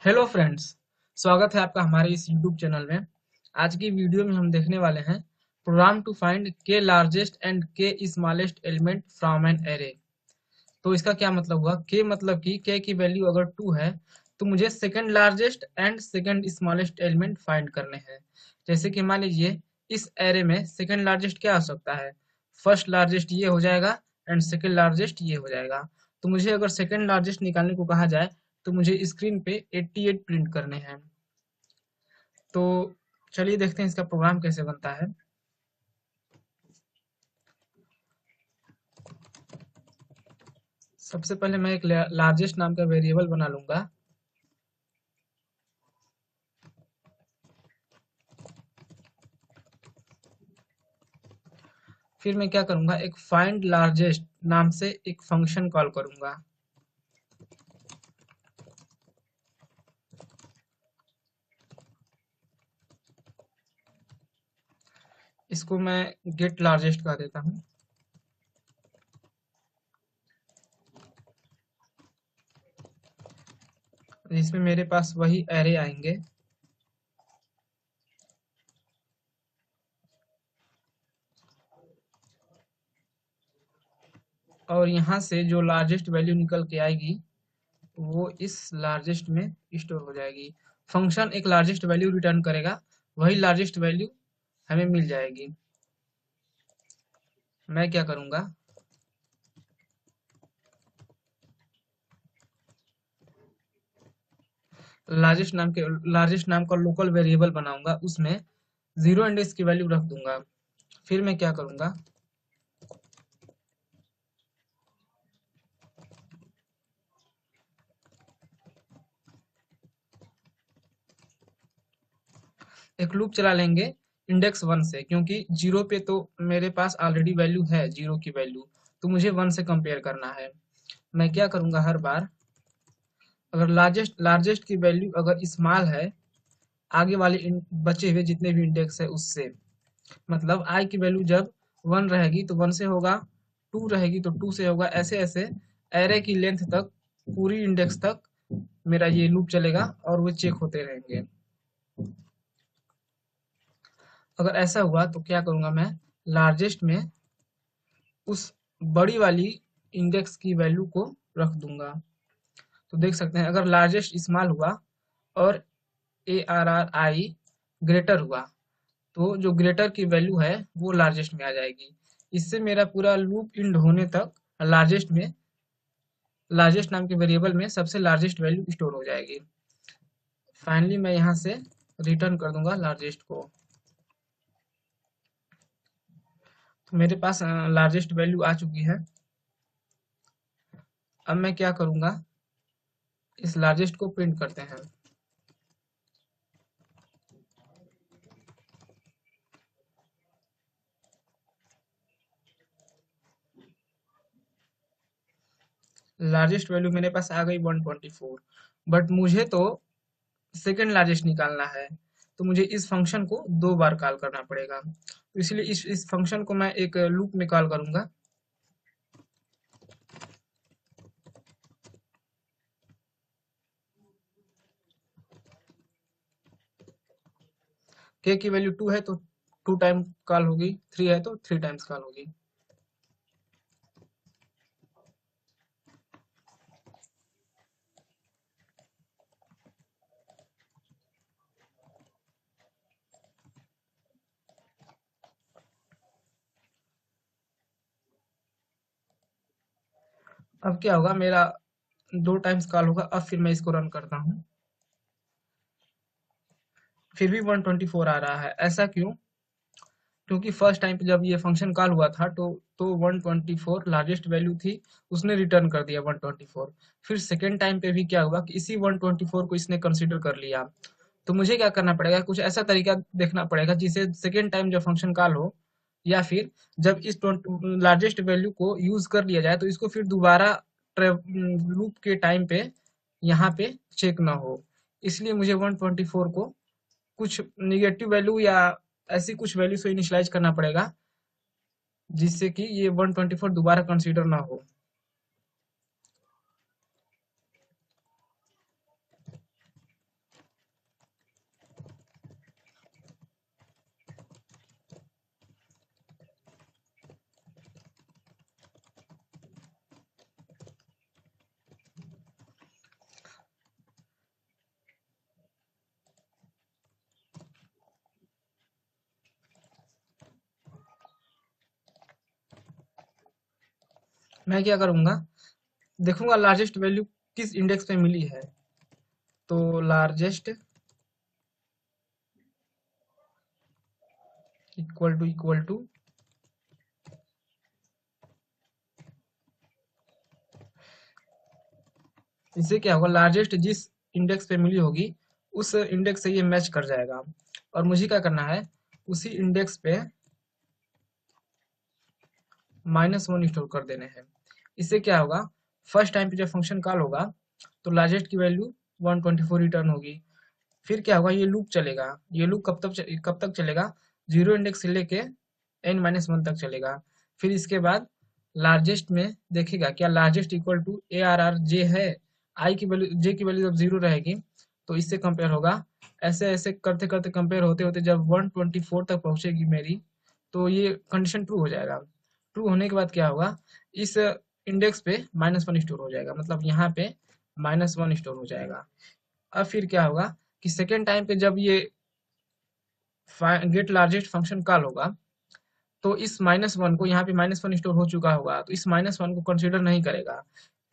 Hello friends, स्वागत है आपका हमारे इस यूट्यूब चैनल में। आज की वीडियो में हम देखने वाले हैं प्रोग्राम टू फाइंड के लार्जेस्ट एंड के smallest element from an array. तो इसका क्या मतलब हुआ? के मतलब कि के की वैल्यू अगर 2 है तो मुझे second largest and second smallest element find करने हैं। जैसे कि मान लीजिए इस एरे में सेकंड लार्जेस्ट क्या हो सकता है? फर्स्ट लार्जेस्ट ये हो जाएगा एंड सेकंड लार्जेस्ट ये हो जाएगा। तो मुझे अगर सेकंड लार्जेस्ट निकालने को कहा जाए तो मुझे स्क्रीन पे 88 प्रिंट करने हैं। तो चलिए देखते हैं इसका प्रोग्राम कैसे बनता है। सबसे पहले मैं एक लार्जेस्ट नाम का वेरिएबल बना लूंगा। फिर मैं क्या करूंगा, एक फाइंड लार्जेस्ट नाम से एक फंक्शन कॉल करूंगा। इसको मैं गेट लार्जेस्ट कह देता हूँ। इसमें मेरे पास वही एरे आएंगे और यहाँ से जो लार्जेस्ट वैल्यू निकल के आएगी वो इस लार्जेस्ट में स्टोर हो जाएगी। फंक्शन एक लार्जेस्ट वैल्यू रिटर्न करेगा, वही लार्जेस्ट वैल्यू हमें मिल जाएगी। मैं क्या करूंगा, लार्जेस्ट नाम का लोकल वेरिएबल बनाऊंगा, उसमें जीरो इंडेक्स की वैल्यू रख दूंगा। फिर मैं क्या करूंगा, एक लूप चला लेंगे इंडेक्स 1 से, क्योंकि जीरो पे तो मेरे पास ऑलरेडी वैल्यू है, जीरो की वैल्यू, तो मुझे 1 से कंपेयर करना है। मैं क्या करूंगा, हर बार अगर लार्जेस्ट की वैल्यू अगर स्मॉल है आगे वाले बचे हुए जितने भी इंडेक्स है उससे, मतलब आई की वैल्यू जब 1 रहेगी तो 1 से होगा, 2 रहेगी तो 2 से होगा, ऐसे ऐसे एरे की लेंथ तक, पूरी इंडेक्स तक मेरा ये लूप चलेगा और वो चेक होते रहेंगे। अगर ऐसा हुआ तो क्या करूंगा, मैं लार्जेस्ट में उस बड़ी वाली इंडेक्स की वैल्यू को रख दूंगा। तो देख सकते हैं अगर लार्जेस्ट स्मॉल हुआ और A R are I greater हुआ तो जो ग्रेटर की वैल्यू है वो लार्जेस्ट में आ जाएगी। इससे मेरा पूरा लूप इंड होने तक लार्जेस्ट नाम के वेरिएबल में सबसे लार्जेस्ट वैल्यू स्टोर हो जाएगी। फाइनली मैं यहाँ से रिटर्न कर दूंगा लार्जेस्ट को। तो मेरे पास लार्जेस्ट वैल्यू आ चुकी है। अब मैं क्या करूंगा, इस लार्जेस्ट को प्रिंट करते हैं। लार्जेस्ट वैल्यू मेरे पास आ गई 124, बट मुझे तो सेकंड लार्जेस्ट निकालना है, तो मुझे इस फंक्शन को 2 बार कॉल करना पड़ेगा। तो इसलिए इस फंक्शन को मैं एक लूप में कॉल करूंगा। के की वैल्यू 2 है तो 2 टाइम कॉल होगी, 3 है तो 3 टाइम्स कॉल होगी। अब क्या होगा, मेरा 2 टाइम्स कॉल होगा। अब फिर मैं इसको रन करता हूँ, फिर भी 124 आ रहा है। ऐसा क्यों? क्योंकि फर्स्ट टाइम पे जब ये फंक्शन कॉल हुआ था तो 124 लार्जेस्ट वैल्यू थी, उसने रिटर्न कर दिया 124। फिर सेकेंड टाइम पे भी क्या हुआ कि इसी 124 को इसने कंसीडर कर लिया। तो मुझे क्या करना पड़ेगा, कुछ ऐसा तरीका देखना पड़ेगा जिससे सेकेंड टाइम जब फंक्शन कॉल हो या फिर जब इस लार्जेस्ट वैल्यू को यूज कर लिया जाए तो इसको फिर दोबारा लूप के टाइम पे यहाँ पे चेक ना हो। इसलिए मुझे 124 को कुछ निगेटिव वैल्यू या ऐसी कुछ वैल्यू से इनिशियलाइज करना पड़ेगा जिससे कि ये 124 दोबारा कंसीडर ना हो। मैं क्या करूंगा, देखूंगा लार्जेस्ट वैल्यू किस इंडेक्स पे मिली है। तो लार्जेस्ट इक्वल टू इससे क्या होगा, लार्जेस्ट जिस इंडेक्स पे मिली होगी उस इंडेक्स से ये मैच कर जाएगा। और मुझे क्या करना है, उसी इंडेक्स पे -1 स्टोर कर देने हैं। इससे क्या होगा, फर्स्ट टाइम पे जब फंक्शन कॉल होगा तो लार्जेस्ट की वैल्यू 124 रिटर्न होगी। फिर क्या होगा, ये लूप चलेगा। ये लूप कब तक चलेगा, जीरो इंडेक्स से लेके n-1 तक चलेगा। फिर इसके बाद लार्जेस्ट में देखेगा क्या लार्जेस्ट इक्वल टू ARR है। आई की वैल्यू, जे की वैल्यू जब जीरो रहेगी तो इससे कंपेयर होगा। ऐसे ऐसे करते करते कंपेयर होते होते जब 124 तक पहुंचेगी मेरी, तो ये कंडीशन ट्रू हो जाएगा। ट्रू होने के बाद क्या होगा, इस इंडेक्स पे -1 स्टोर हो जाएगा, मतलब यहाँ पे -1 स्टोर हो जाएगा। अब फिर क्या होगा कि सेकेंड टाइम पे जब ये गेट लार्जेस्ट फंक्शन कॉल होगा तो इस -1 को, यहाँ पे -1 स्टोर हो चुका होगा तो इस -1 को कंसीडर नहीं करेगा।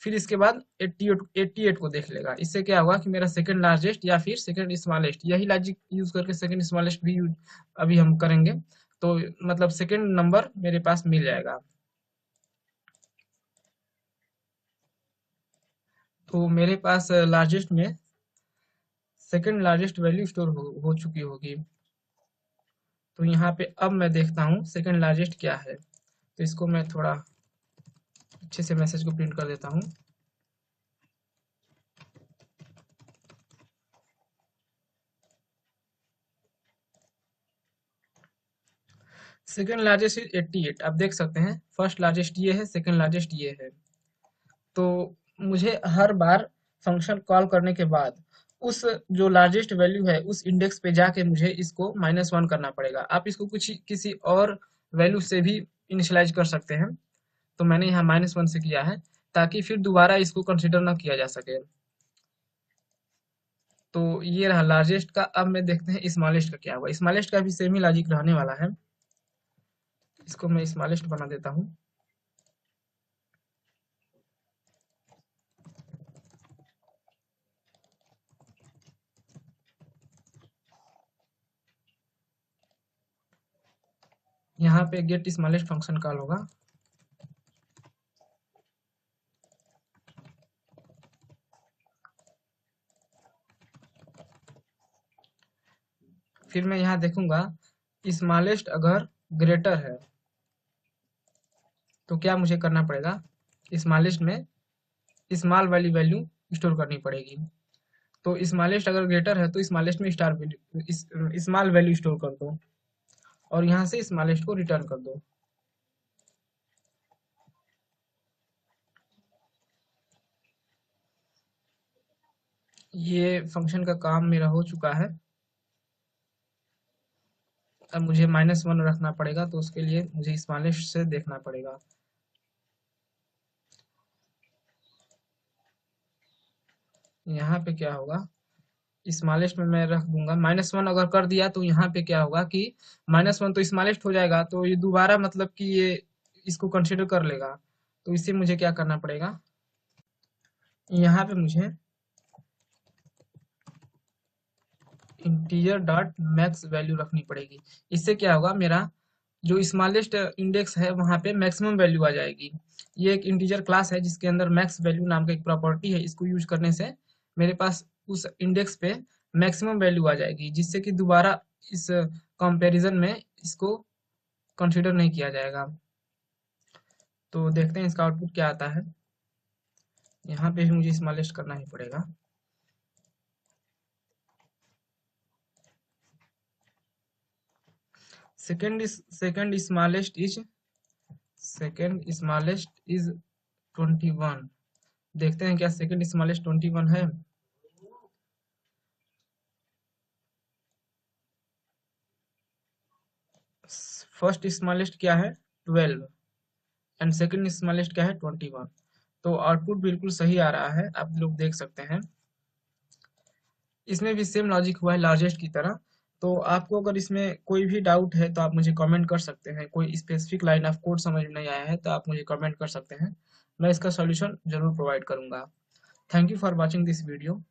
फिर इसके बाद 88 को देख लेगा। इससे क्या होगा कि मेरा सेकंड लार्जेस्ट या फिर सेकंड स्मॉलेस्ट, यही लॉजिक यूज करके सेकंड स्मॉलेस्ट भी यूज अभी हम करेंगे। तो मतलब सेकंड नंबर मेरे पास मिल जाएगा। तो मेरे पास लार्जेस्ट में सेकंड लार्जेस्ट वैल्यू स्टोर हो चुकी होगी। तो यहाँ पे अब मैं देखता हूँ सेकंड लार्जेस्ट क्या है। तो इसको मैं थोड़ा अच्छे से मैसेज को प्रिंट कर देता हूँ। Second largest is 88। आप देख सकते हैं फर्स्ट लार्जेस्ट ये है, सेकंड लार्जेस्ट ये है। तो मुझे हर बार फंक्शन कॉल करने के बाद उस जो लार्जेस्ट वैल्यू है उस इंडेक्स पे जाके मुझे इसको -1 करना पड़ेगा। आप इसको कुछ किसी और वैल्यू से भी इनिशियलाइज कर सकते हैं। तो मैंने यहाँ -1 से किया है ताकि फिर दोबारा इसको कंसिडर ना किया जा सके। तो ये रहा लार्जेस्ट का। अब मैं देखते हैं स्मॉलेस्ट का क्या हुआ। स्मॉलेस्ट का भी सेम ही लॉजिक रहने वाला है। इसको मैं स्मॉलेस्ट बना देता हूँ। यहाँ पे गेट स्मॉलेस्ट फंक्शन कॉल होगा। फिर मैं यहाँ देखूंगा स्मॉलेस्ट अगर ग्रेटर है तो क्या मुझे करना पड़ेगा, स्मॉलेस्ट में स्मॉल वाली वैल्यू स्टोर करनी पड़ेगी। तो स्मॉलेस्ट अगर ग्रेटर है तो स्मॉलेस्ट में star value small value store कर दो और यहाँ से स्मॉलेस्ट को रिटर्न कर दो। ये फंक्शन का काम मेरा हो चुका है। अब मुझे -1 रखना पड़ेगा तो उसके लिए मुझे स्मॉलेस्ट से देखना पड़ेगा। यहाँ पे क्या होगा, स्मॉलेस्ट में मैं रख दूंगा -1। अगर कर दिया तो यहाँ पे क्या होगा कि -1 तो स्मॉलेस्ट हो जाएगा तो ये दोबारा मतलब कि ये इसको कंसिडर कर लेगा। तो इससे मुझे क्या करना पड़ेगा, यहाँ पे मुझे इंटीजर डॉट मैक्स वैल्यू रखनी पड़ेगी। इससे क्या होगा, मेरा जो स्मॉलेस्ट इंडेक्स है वहाँ पे मैक्सिमम वैल्यू आ जाएगी। ये एक इंटीजर क्लास है जिसके अंदर मैक्स वैल्यू नाम का एक प्रॉपर्टी है। इसको यूज करने से मेरे पास उस इंडेक्स पे मैक्सिमम वैल्यू आ जाएगी, जिससे कि दोबारा इस कंपैरिजन में इसको कंसीडर नहीं किया जाएगा। तो देखते हैं इसका आउटपुट क्या आता है। यहाँ पे भी मुझे स्मॉलेस्ट करना ही पड़ेगा। Second smallest is 21। देखते हैं क्या सेकंड स्मॉलेस्ट 21 है। फर्स्ट स्मॉलेस्ट क्या है, 12 एंड सेकंड स्मॉलेस्ट क्या है, 21। तो आउटपुट बिल्कुल सही आ रहा है, आप लोग देख सकते हैं। इसमें भी सेम लॉजिक हुआ है लार्जेस्ट की तरह। तो आपको अगर इसमें कोई भी डाउट है तो आप मुझे कमेंट कर सकते हैं। कोई स्पेसिफिक लाइन ऑफ कोड समझ में नहीं आया है तो आप मुझे कमेंट कर सकते हैं। मैं इसका सॉल्यूशन जरूर प्रोवाइड करूंगा। Thank you for watching this video.